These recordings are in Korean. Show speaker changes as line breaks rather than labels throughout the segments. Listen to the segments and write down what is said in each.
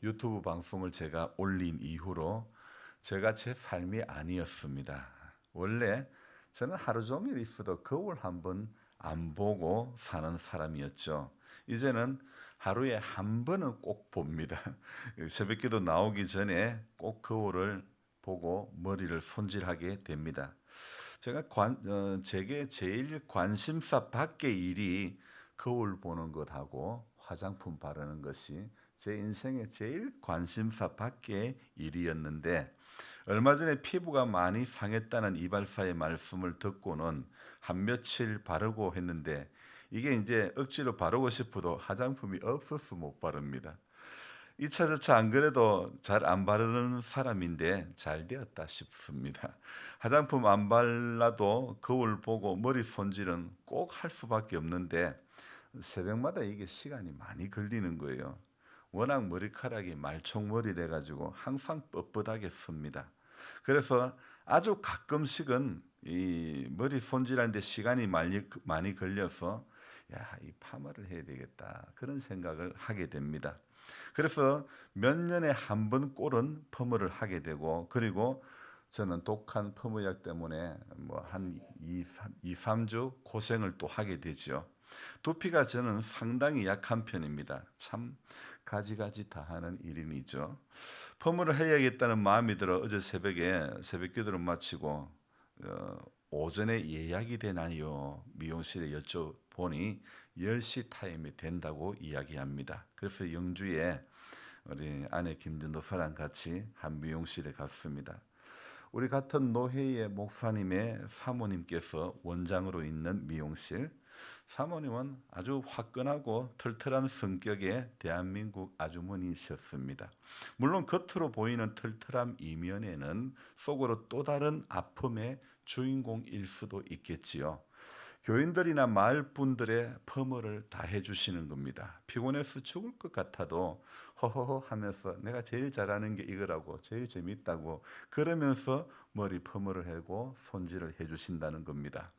유튜브 방송을 제가 올린 이후로 제가 제 삶이 아니었습니다. 원래 저는 하루 종일 있어도 거울 한 번 안 보고 사는 사람이었죠. 이제는 하루에 한 번은 꼭 봅니다. 새벽기도 나오기 전에 꼭 거울을 보고 머리를 손질하게 됩니다. 제게 제일 관심사 밖의 일이 거울 보는 것하고 화장품 바르는 것이 제 인생의 제일 관심사 밖의 일이었는데, 얼마 전에 피부가 많이 상했다는 이발사의 말씀을 듣고는 한 며칠 바르고 했는데, 이게 이제 억지로 바르고 싶어도 화장품이 없어서 못 바릅니다. 이차저차 안 그래도 잘 안 바르는 사람인데 잘 되었다 싶습니다. 화장품 안 발라도 거울 보고 머리 손질은 꼭 할 수밖에 없는데, 새벽마다 이게 시간이 많이 걸리는 거예요. 워낙 머리카락이 말총머리래 가지고 항상 뻣뻣하게 습니다. 그래서 아주 가끔씩은 이 머리 손질하는 데 시간이 많이 걸려서 '야, 이 파마를 해야 되겠다.' 그런 생각을 하게 됩니다. 그래서 몇 년에 한 번 꼴은 펌을 하게 되고, 그리고 저는 독한 펌의약 때문에 뭐 한 2-3주 고생을 또 하게 되죠. 두피가 저는 상당히 약한 편입니다. 참 가지가지 다 하는 일인이죠. 펌을 해야겠다는 마음이 들어 어제 새벽에 새벽기도를 마치고 오전에 예약이 되나요? 미용실에 여쭤보니 10시 타임이 된다고 이야기합니다. 그래서 영주에 우리 아내 김전도사랑 같이 한 미용실에 갔습니다. 우리 같은 노회의 목사님의 사모님께서 원장으로 있는 미용실. 사모님은 아주 화끈하고 털털한 성격의 대한민국 아주머니셨습니다. 물론 겉으로 보이는 털털함 이면에는 속으로 또 다른 아픔의 주인공일 수도 있겠지요. 교인들이나 마을 분들의 펌을 다 해주시는 겁니다. 피곤해서 죽을 것 같아도 허허허 하면서 내가 제일 잘하는 게 이거라고, 제일 재밌다고 그러면서 머리 펌을 하고 손질을 해주신다는 겁니다.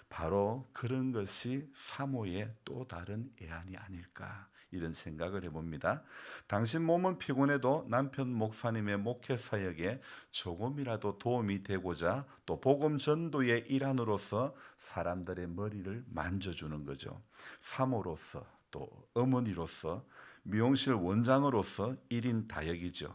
바로 그런 것이 사모의 또 다른 애안이 아닐까, 이런 생각을 해봅니다. 당신 몸은 피곤해도 남편 목사님의 목회 사역에 조금이라도 도움이 되고자 또 복음 전도의 일환으로서 사람들의 머리를 만져주는 거죠. 사모로서, 또 어머니로서, 미용실 원장으로서 1인 다역이죠.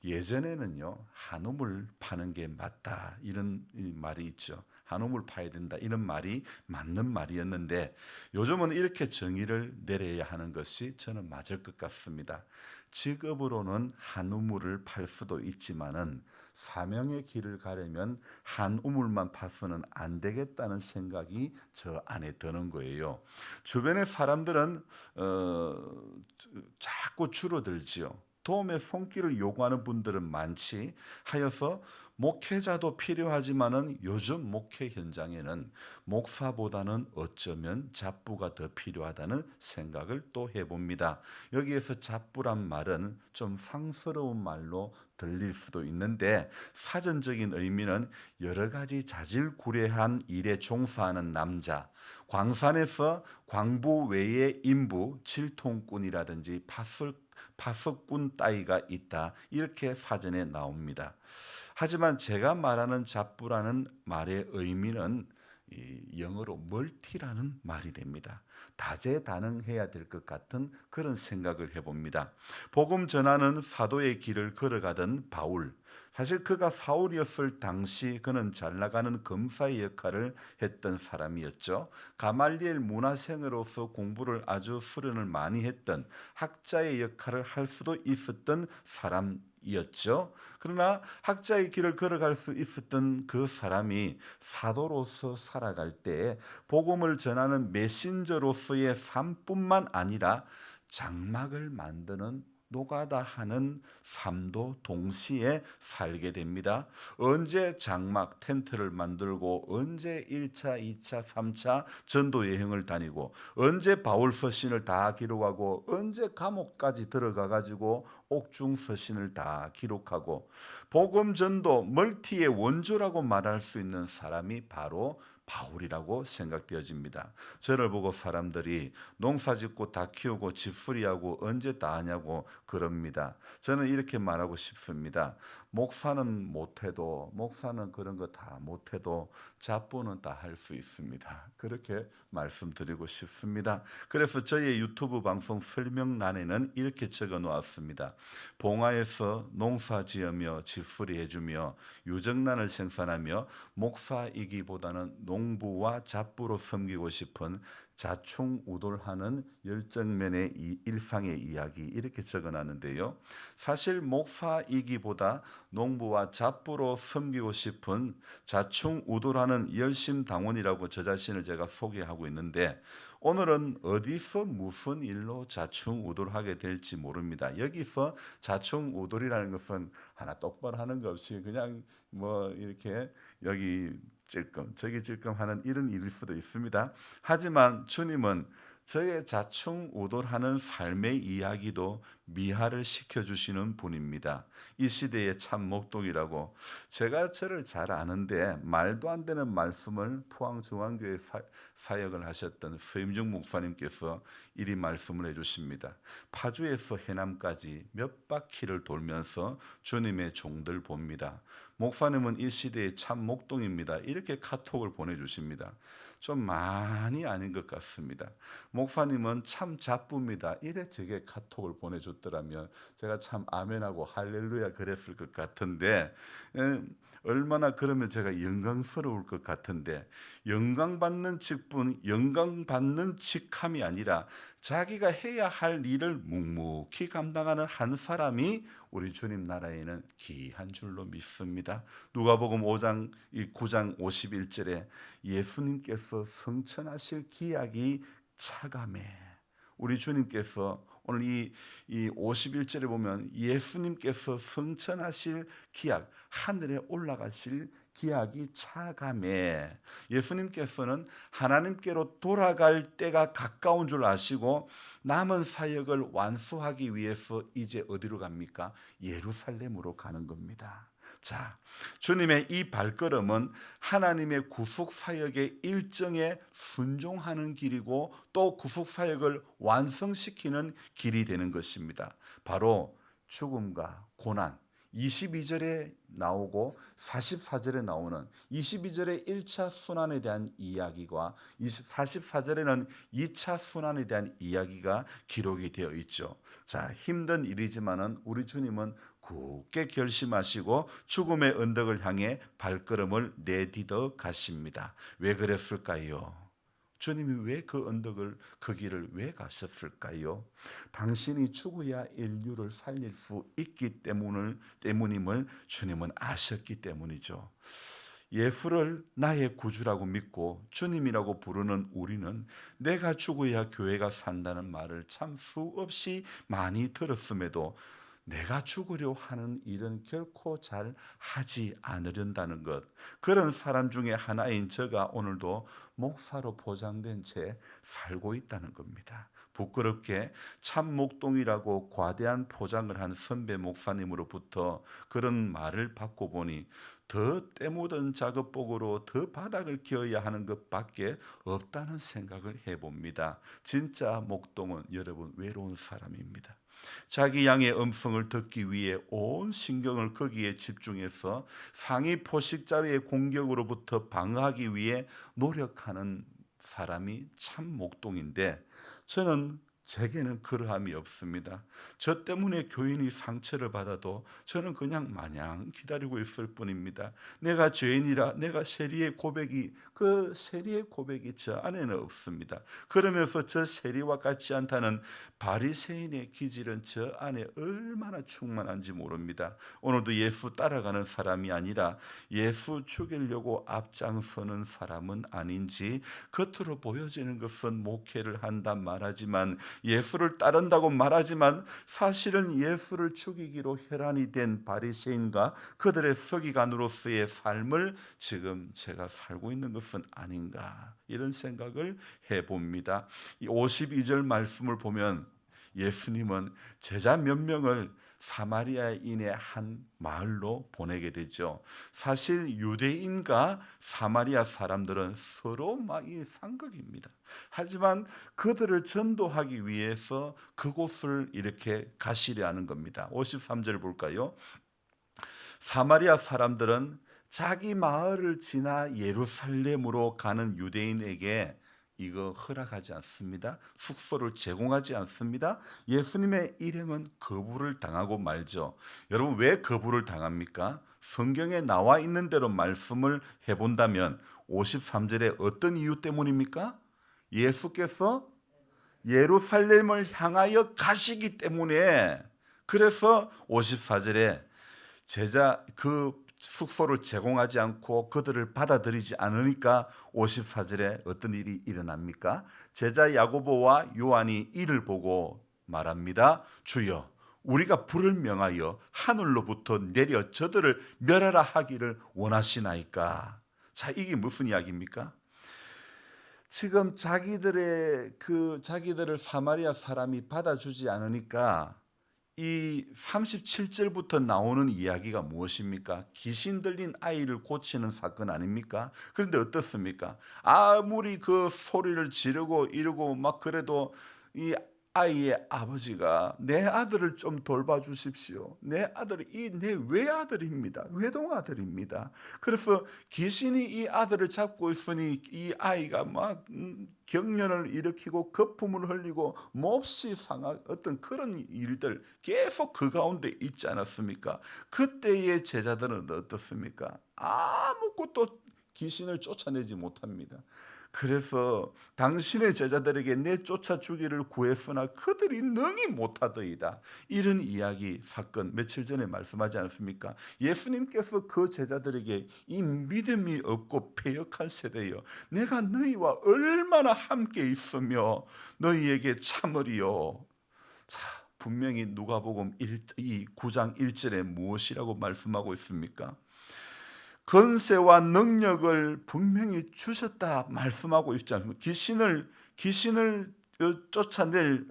예전에는요, 한우물 파는 게 맞다, 이런 이 말이 있죠. 한우물 파야 된다, 이런 말이 맞는 말이었는데, 요즘은 이렇게 정의를 내려야 하는 것이 저는 맞을 것 같습니다. 직업으로는 한우물을 팔 수도 있지만은 사명의 길을 가려면 한우물만 파서는 안 되겠다는 생각이 저 안에 드는 거예요. 주변의 사람들은 자꾸 줄어들지요. 도움의 손길을 요구하는 분들은 많지 하여서 목회자도 필요하지만은 요즘 목회 현장에는 목사보다는 어쩌면 잡부가 더 필요하다는 생각을 또 해봅니다. 여기에서 잡부란 말은 좀 상스러운 말로 들릴 수도 있는데, 사전적인 의미는 여러 가지 자질구레한 일에 종사하는 남자, 광산에서 광부 외의 인부, 칠통꾼이라든지 파석꾼 따위가 있다, 이렇게 사전에 나옵니다. 하지만 제가 말하는 잡부라는 말의 의미는 이 영어로 멀티라는 말이 됩니다. 다재다능해야 될 것 같은 그런 생각을 해봅니다. 복음 전하는 사도의 길을 걸어가던 바울, 사실 그가 사울이었을 당시 그는 잘 나가는 검사의 역할을 했던 사람이었죠. 가말리엘 문화생으로서 공부를 아주 수련을 많이 했던 학자의 역할을 할 수도 있었던 사람이었죠. 그러나 학자의 길을 걸어갈 수 있었던 그 사람이 사도로서 살아갈 때 복음을 전하는 메신저로서의 삶뿐만 아니라 장막을 만드는 노가다 하는 삶도 동시에 살게 됩니다. 언제 장막 텐트를 만들고, 언제 1차, 2차, 3차 전도 여행을 다니고, 언제 바울 서신을 다 기록하고, 언제 감옥까지 들어가 가지고 옥중 서신을 다 기록하고, 복음 전도 멀티의 원조라고 말할 수 있는 사람이 바로 바울이라고 생각되어집니다. 저를 보고 사람들이 농사짓고 다 키우고 집수리하고 언제 다 하냐고 그럽니다. 저는 이렇게 말하고 싶습니다. 목사는 그런 거 다 못해도 잡부는 다 할 수 있습니다. 그렇게 말씀드리고 싶습니다. 그래서 저의 유튜브 방송 설명란에는 이렇게 적어 놓았습니다. 봉화에서 농사지으며 집수리해주며 유정란을 생산하며 목사이기보다는 농부와 잡부로 섬기고 싶은 자충우돌하는 열정면의 일상의 이야기 이렇게 적어놨는데요. 사실 목사이기보다 농부와 잡부로 섬기고 싶은 자충우돌하는 열심당원이라고 저 자신을 제가 소개하고 있는데 오늘은 어디서 무슨 일로 자충우돌하게 될지 모릅니다. 여기서 자충우돌이라는 것은 하나 똑바로 하는 것 없이 그냥 뭐 이렇게 여기 찔끔 저기 찔끔 하는 이런 일일 수도 있습니다. 하지만 주님은 저의 자충우돌하는 삶의 이야기도 미화를 시켜주시는 분입니다. 이 시대의 참 목독이라고 제가 저를 잘 아는데 말도 안 되는 말씀을 포항중앙교회 사역을 하셨던 서임중 목사님께서 이리 말씀을 해주십니다. 파주에서 해남까지 몇 바퀴를 돌면서 주님의 종들 봅니다. 목사님은 이 시대의 참 목동입니다. 이렇게 카톡을 보내주십니다. 좀 많이 아닌 것 같습니다. 목사님은 참 잡부입니다. 이래 저게 카톡을 보내줬더라면 제가 참 아멘하고 할렐루야 그랬을 것 같은데 얼마나 그러면 제가 영광스러울 것 같은데 영광받는 직분, 영광받는 직함이 아니라 자기가 해야 할 일을 묵묵히 감당하는 한 사람이 우리 주님 나라에는 귀한 줄로 믿습니다. 누가복음 5장 9장 51절에 예수님께서 성천하실 기약이 차감해. 우리 주님께서 오늘 이 51절에 보면 예수님께서 성천하실 기약, 하늘에 올라가실 기약이 차감해. 예수님께서는 하나님께로 돌아갈 때가 가까운 줄 아시고 남은 사역을 완수하기 위해서 이제 어디로 갑니까? 예루살렘으로 가는 겁니다. 자, 주님의 이 발걸음은 하나님의 구속 사역의 일정에 순종하는 길이고 또 구속 사역을 완성시키는 길이 되는 것입니다. 바로 죽음과 고난, 22절에 나오고 44절에 나오는 22절의 1차 순환에 대한 이야기와 44절에는 2차 순환에 대한 이야기가 기록이 되어 있죠. 자, 힘든 일이지만은 우리 주님은 굳게 결심하시고 죽음의 언덕을 향해 발걸음을 내디뎌 가십니다. 왜 그랬을까요? 주님이 왜 그 언덕을 그 길을 왜 가셨을까요? 당신이 죽어야 인류를 살릴 수 있기 때문임을 주님은 아셨기 때문이죠. 예수를 나의 구주라고 믿고 주님이라고 부르는 우리는 내가 죽어야 교회가 산다는 말을 참 수없이 많이 들었음에도 내가 죽으려 하는 일은 결코 잘 하지 않으련다는 것. 그런 사람 중에 하나인 저가 오늘도 목사로 보장된 채 살고 있다는 겁니다. 부끄럽게 참 목동이라고 과대한 포장을 한 선배 목사님으로부터 그런 말을 받고 보니 더 때묻은 작업복으로 더 바닥을 기어야 하는 것밖에 없다는 생각을 해봅니다. 진짜 목동은 여러분 외로운 사람입니다. 자기 양의 음성을 듣기 위해 온 신경을 거기에 집중해서 상위 포식자의 공격으로부터 방어하기 위해 노력하는 사람이 참 목동인데 저는 제게는 그러함이 없습니다. 저 때문에 교인이 상처를 받아도 저는 그냥 마냥 기다리고 있을 뿐입니다. 내가 죄인이라 내가 세리의 고백이 그 세리의 고백이 저 안에는 없습니다. 그러면서 저 세리와 같지 않다는 바리새인의 기질은 저 안에 얼마나 충만한지 모릅니다. 오늘도 예수 따라가는 사람이 아니라 예수 죽이려고 앞장서는 사람은 아닌지 겉으로 보여지는 것은 목회를 한단 말하지만 예수를 따른다고 말하지만 사실은 예수를 죽이기로 혈안이 된 바리새인과 그들의 서기관으로서의 삶을 지금 제가 살고 있는 것은 아닌가 이런 생각을 해봅니다. 이 52절 말씀을 보면 예수님은 제자 몇 명을 사마리아인의 한 마을로 보내게 되죠. 사실 유대인과 사마리아 사람들은 서로 막이 상극입니다. 하지만 그들을 전도하기 위해서 그곳을 이렇게 가시려 하는 겁니다. 53절 볼까요? 사마리아 사람들은 자기 마을을 지나 예루살렘으로 가는 유대인에게 이거 허락하지 않습니다. 숙소를 제공하지 않습니다. 예수님의 일행은 거부를 당하고 말죠. 여러분, 왜 거부를 당합니까? 성경에 나와 있는 대로 말씀을 해본다면 53절에 어떤 이유 때문입니까? 예수께서 예루살렘을 향하여 가시기 때문에. 그래서 54절에 제자 그 숙소를 제공하지 않고 그들을 받아들이지 않으니까 54절에 어떤 일이 일어납니까? 제자 야고보와 요한이 이를 보고 말합니다. 주여, 우리가 불을 명하여 하늘로부터 내려 저들을 멸하라 하기를 원하시나이까? 자, 이게 무슨 이야기입니까? 지금 자기들을 사마리아 사람이 받아주지 않으니까 이 37절부터 나오는 이야기가 무엇입니까? 귀신 들린 아이를 고치는 사건 아닙니까? 그런데 어떻습니까? 아무리 그 소리를 지르고 이러고 막 그래도 이 아이의 아버지가 내 아들을 좀 돌봐주십시오. 내 아들이 내 외아들입니다. 외동아들입니다. 그래서 귀신이 이 아들을 잡고 있으니 이 아이가 막 경련을 일으키고 거품을 흘리고 몹시 상한 어떤 그런 일들 계속 그 가운데 있지 않았습니까? 그때의 제자들은 어떻습니까? 아무것도 귀신을 쫓아내지 못합니다. 그래서 당신의 제자들에게 내쫓아 주기를 구했으나 그들이 능히 못하더이다. 이런 이야기 사건 며칠 전에 말씀하지 않습니까? 예수님께서 그 제자들에게 이 믿음이 없고 패역한 세대여, 내가 너희와 얼마나 함께 있으며 너희에게 참으리요. 자, 분명히 누가복음 9장 1절에 무엇이라고 말씀하고 있습니까? 권세와 능력을 분명히 주셨다 말씀하고 있지 않습니까? 귀신을 쫓아낼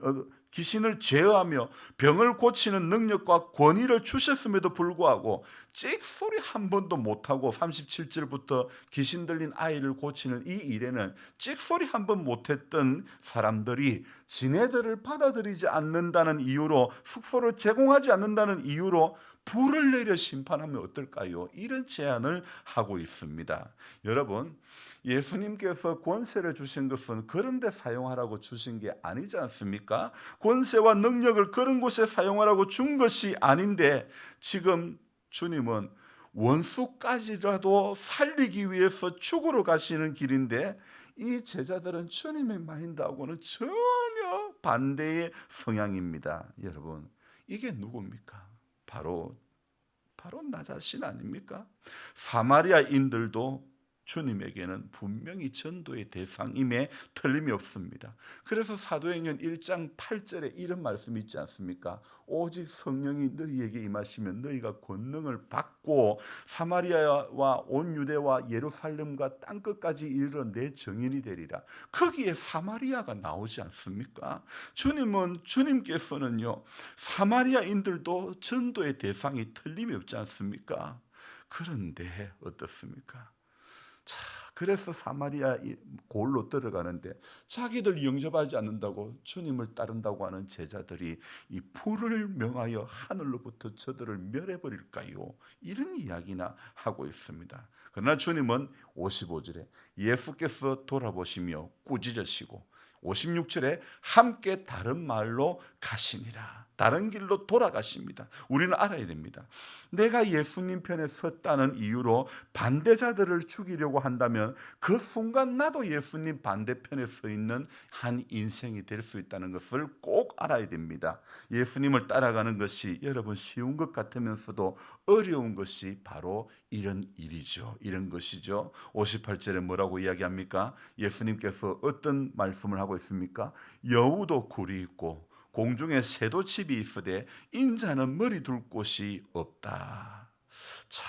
귀신을 제어하며 병을 고치는 능력과 권위를 주셨음에도 불구하고 찍소리 한 번도 못하고 37절부터 귀신 들린 아이를 고치는 이 일에는 찍소리 한 번 못했던 사람들이 지네들을 받아들이지 않는다는 이유로, 숙소를 제공하지 않는다는 이유로 불을 내려 심판하면 어떨까요? 이런 제안을 하고 있습니다. 여러분, 예수님께서 권세를 주신 것은 그런 데 사용하라고 주신 게 아니지 않습니까? 권세와 능력을 그런 곳에 사용하라고 준 것이 아닌데 지금 주님은 원수까지라도 살리기 위해서 죽으러 가시는 길인데 이 제자들은 주님의 마인드하고는 전혀 반대의 성향입니다. 여러분, 이게 누굽니까? 바로 나 자신 아닙니까? 사마리아인들도 주님에게는 분명히 전도의 대상임에 틀림이 없습니다. 그래서 사도행전 1장 8절에 이런 말씀이 있지 않습니까? 오직 성령이 너희에게 임하시면 너희가 권능을 받고 사마리아와 온 유대와 예루살렘과 땅끝까지 이르러 내 증인이 되리라. 거기에 사마리아가 나오지 않습니까? 주님께서는요, 사마리아인들도 전도의 대상이 틀림이 없지 않습니까? 그런데 어떻습니까? 자, 그래서 사마리아 골로 들어가는데 자기들 영접하지 않는다고 주님을 따른다고 하는 제자들이 이 불을 명하여 하늘로부터 저들을 멸해버릴까요? 이런 이야기나 하고 있습니다. 그러나 주님은 55절에 예수께서 돌아보시며 꾸짖으시고 56절에 함께 다른 마을로 가시니라. 다른 길로 돌아가십니다. 우리는 알아야 됩니다. 내가 예수님 편에 섰다는 이유로 반대자들을 죽이려고 한다면 그 순간 나도 예수님 반대편에 서 있는 한 인생이 될 수 있다는 것을 꼭 알아야 됩니다. 예수님을 따라가는 것이 여러분 쉬운 것 같으면서도 어려운 것이 바로 이런 일이죠. 이런 것이죠. 58절에 뭐라고 이야기합니까? 예수님께서 어떤 말씀을 하고 있습니까? 여우도 굴이 있고 공중에 새도 집이 있으되 인자는 머리 둘 곳이 없다. 자,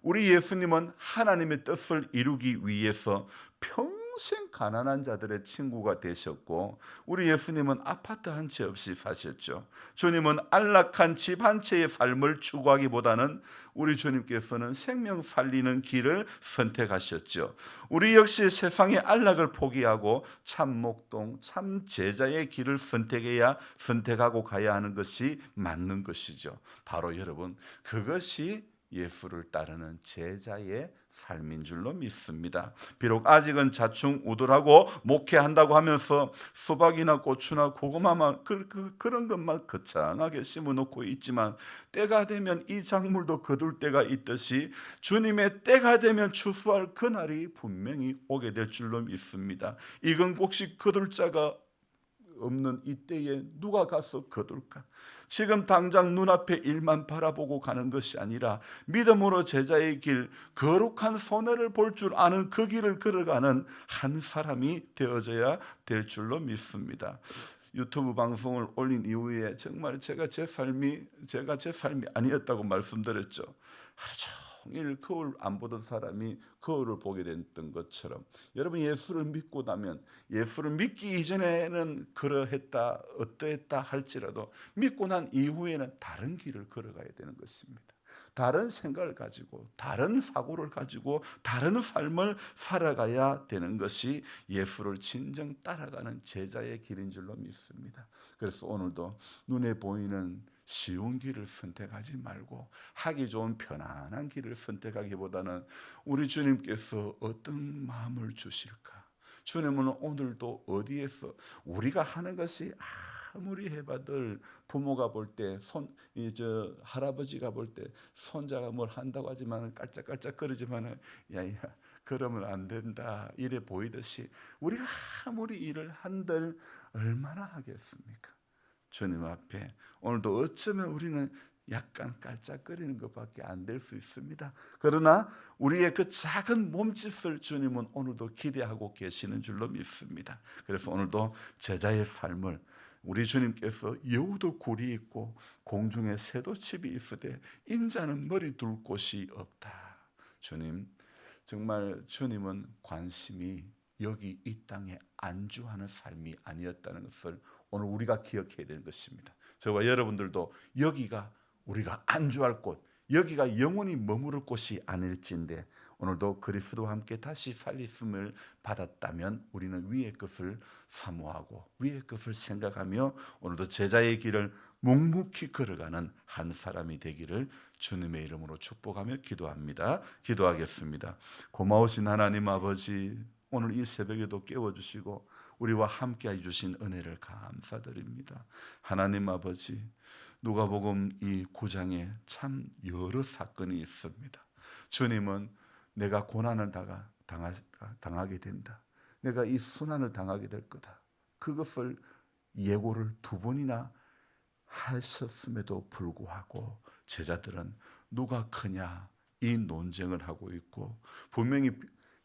우리 예수님은 하나님의 뜻을 이루기 위해서 평생 가난한 자들의 친구가 되셨고, 우리 예수님은 아파트 한 채 없이 사셨죠. 주님은 안락한 집 한 채의 삶을 추구하기보다는 우리 주님께서는 생명 살리는 길을 선택하셨죠. 우리 역시 세상의 안락을 포기하고 참 목동, 참 제자의 길을 선택하고 가야 하는 것이 맞는 것이죠. 바로 여러분, 그것이 예수를 따르는 제자의 삶인 줄로 믿습니다. 비록 아직은 자충우돌하고 목회한다고 하면서 수박이나 고추나 고구마만 그런 것만 거창하게 심어놓고 있지만, 때가 되면 이 작물도 거둘 때가 있듯이 주님의 때가 되면 추수할 그날이 분명히 오게 될 줄로 믿습니다. 이건 곡식 거둘 자가 없는 이때에 누가 가서 거둘까? 지금 당장 눈앞에 일만 바라보고 가는 것이 아니라 믿음으로 제자의 길, 거룩한 손해를 볼 줄 아는 그 길을 걸어가는 한 사람이 되어져야 될 줄로 믿습니다. 유튜브 방송을 올린 이후에 정말 제가 제 삶이 아니었다고 말씀드렸죠. 하루 종일 거울 안 보던 사람이 거울을 보게 됐던 것처럼, 여러분 예수를 믿고 나면, 예수를 믿기 이전에는 그러했다 어떠했다 할지라도 믿고 난 이후에는 다른 길을 걸어가야 되는 것입니다. 다른 생각을 가지고, 다른 사고를 가지고, 다른 삶을 살아가야 되는 것이 예수를 진정 따라가는 제자의 길인 줄로 믿습니다. 그래서 오늘도 눈에 보이는 쉬운 길을 선택하지 말고 하기 좋은 편안한 길을 선택하기보다는 우리 주님께서 어떤 마음을 주실까? 주님은 오늘도 어디에서 우리가 하는 것이 아무리 해봐들, 부모가 볼 때, 할아버지가 볼 때 손자가 뭘 한다고 하지만 깔짝깔짝거리지만, 야야 그러면 안 된다 이래 보이듯이, 우리가 아무리 일을 한들 얼마나 하겠습니까? 주님 앞에 오늘도 어쩌면 우리는 약간 깔짝거리는 것밖에 안 될 수 있습니다. 그러나 우리의 그 작은 몸짓을 주님은 오늘도 기대하고 계시는 줄로 믿습니다. 그래서 오늘도 제자의 삶을, 우리 주님께서 여우도 굴이 있고 공중에 새도 집이 있으되 인자는 머리 둘 곳이 없다. 주님, 정말 주님은 관심이 여기 이 땅에 안주하는 삶이 아니었다는 것을 오늘 우리가 기억해야 되는 것입니다. 저와 여러분들도 여기가 우리가 안주할 곳, 여기가 영원히 머무를 곳이 아닐진데, 오늘도 그리스도와 함께 다시 살리심을 받았다면 우리는 위의 것을 사모하고 위의 것을 생각하며 오늘도 제자의 길을 묵묵히 걸어가는 한 사람이 되기를 주님의 이름으로 축복하며 기도합니다. 기도하겠습니다. 고마우신 하나님 아버지, 오늘 이 새벽에도 깨워주시고 우리와 함께 해주신 은혜를 감사드립니다. 하나님 아버지, 누가복음 이 9장에 참 여러 사건이 있습니다. 주님은 내가 고난을 당하게 된다, 내가 이 순환을 당하게 될 거다, 그것을 예고를 2번이나 하셨음에도 불구하고 제자들은 누가 크냐 이 논쟁을 하고 있고, 분명히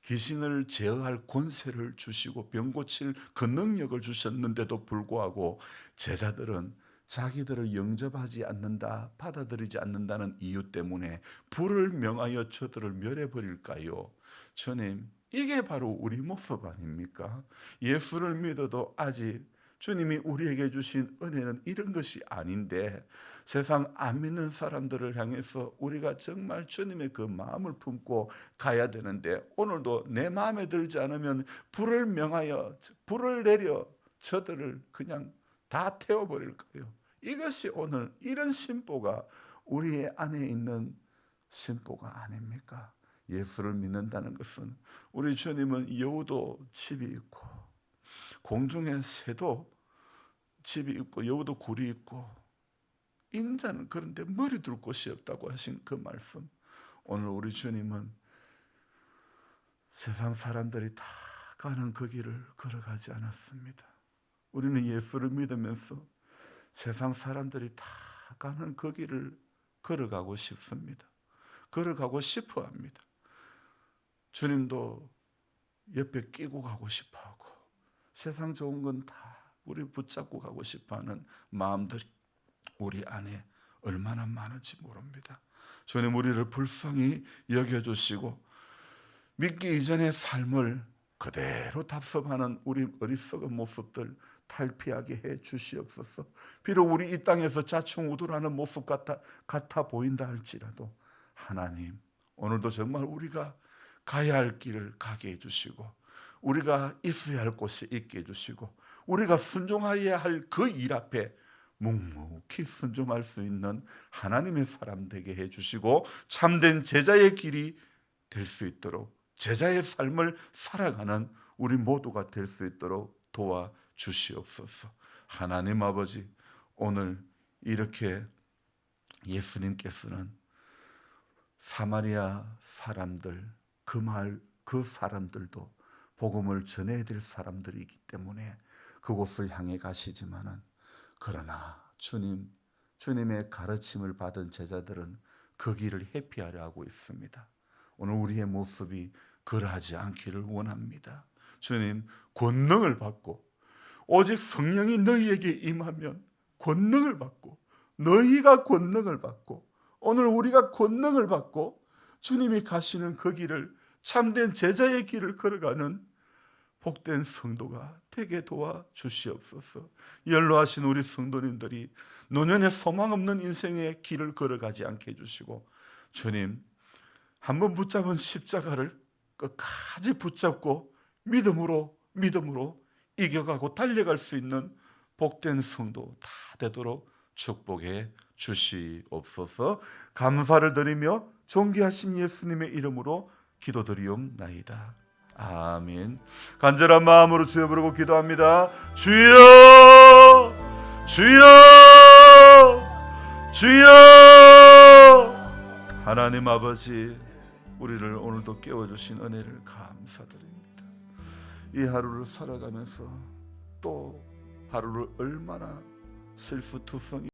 귀신을 제어할 권세를 주시고 병 고칠 그 능력을 주셨는데도 불구하고 제자들은 자기들을 영접하지 않는다, 받아들이지 않는다는 이유 때문에 불을 명하여 저들을 멸해버릴까요? 주님, 이게 바로 우리 모습 아닙니까? 예수를 믿어도 아직 주님이 우리에게 주신 은혜는 이런 것이 아닌데, 세상 안 믿는 사람들을 향해서 우리가 정말 주님의 그 마음을 품고 가야 되는데, 오늘도 내 마음에 들지 않으면 불을 명하여 불을 내려 저들을 그냥 다 태워버릴까요? 이것이 오늘 이런 신보가 우리의 안에 있는 신보가 아닙니까? 예수를 믿는다는 것은, 우리 주님은 여우도 집이 있고 공중에 새도 집이 있고 여우도 굴이 있고 인자는 그런데 머리 둘 곳이 없다고 하신 그 말씀, 오늘 우리 주님은 세상 사람들이 다 가는 그 길을 걸어가지 않았습니다. 우리는 예수를 믿으면서 세상 사람들이 다 가는 그 길을 걸어가고 싶습니다. 걸어가고 싶어 합니다. 주님도 옆에 끼고 가고 싶어 하고, 세상 좋은 건 다 우리 붙잡고 가고 싶어 하는 마음들이 우리 안에 얼마나 많은지 모릅니다. 주님, 우리를 불쌍히 여겨주시고 믿기 이전의 삶을 그대로 답습하는 우리 어리석은 모습들 탈피하게 해 주시옵소서. 비록 우리 이 땅에서 자충우돌하는 모습 같아 보인다 할지라도 하나님, 오늘도 정말 우리가 가야 할 길을 가게 해주시고, 우리가 있어야 할 곳에 있게 해주시고, 우리가 순종해야 할 그 일 앞에 묵묵히 순종할 수 있는 하나님의 사람 되게 해주시고, 참된 제자의 길이 될 수 있도록, 제자의 삶을 살아가는 우리 모두가 될 수 있도록 도와주시옵소서. 하나님 아버지, 오늘 이렇게 예수님께서는 사마리아 사람들, 그 사람들도 복음을 전해야 될 사람들이기 때문에 그곳을 향해 가시지만은, 그러나 주님의 가르침을 받은 제자들은 그 길을 회피하려 하고 있습니다. 오늘 우리의 모습이 그러하지 않기를 원합니다. 주님, 권능을 받고, 오직 성령이 너희에게 임하면 권능을 받고, 너희가 권능을 받고, 오늘 우리가 권능을 받고 주님이 가시는 그 길을, 참된 제자의 길을 걸어가는 복된 성도가 되게 도와주시옵소서. 연로하신 우리 성도님들이 노년에 소망 없는 인생의 길을 걸어가지 않게 해주시고, 주님, 한번 붙잡은 십자가를 끝까지 붙잡고 믿음으로 이겨가고 달려갈 수 있는 복된 성도 다 되도록 축복해 주시옵소서. 감사를 드리며 존귀하신 예수님의 이름으로 기도드리옵나이다. 아멘. 간절한 마음으로 주여 부르고 기도합니다. 주여, 주여, 주여. 하나님 아버지, 우리를 오늘도 깨워주신 은혜를 감사드립니다. 이 하루를 살아가면서 또 하루를 얼마나 슬프투성이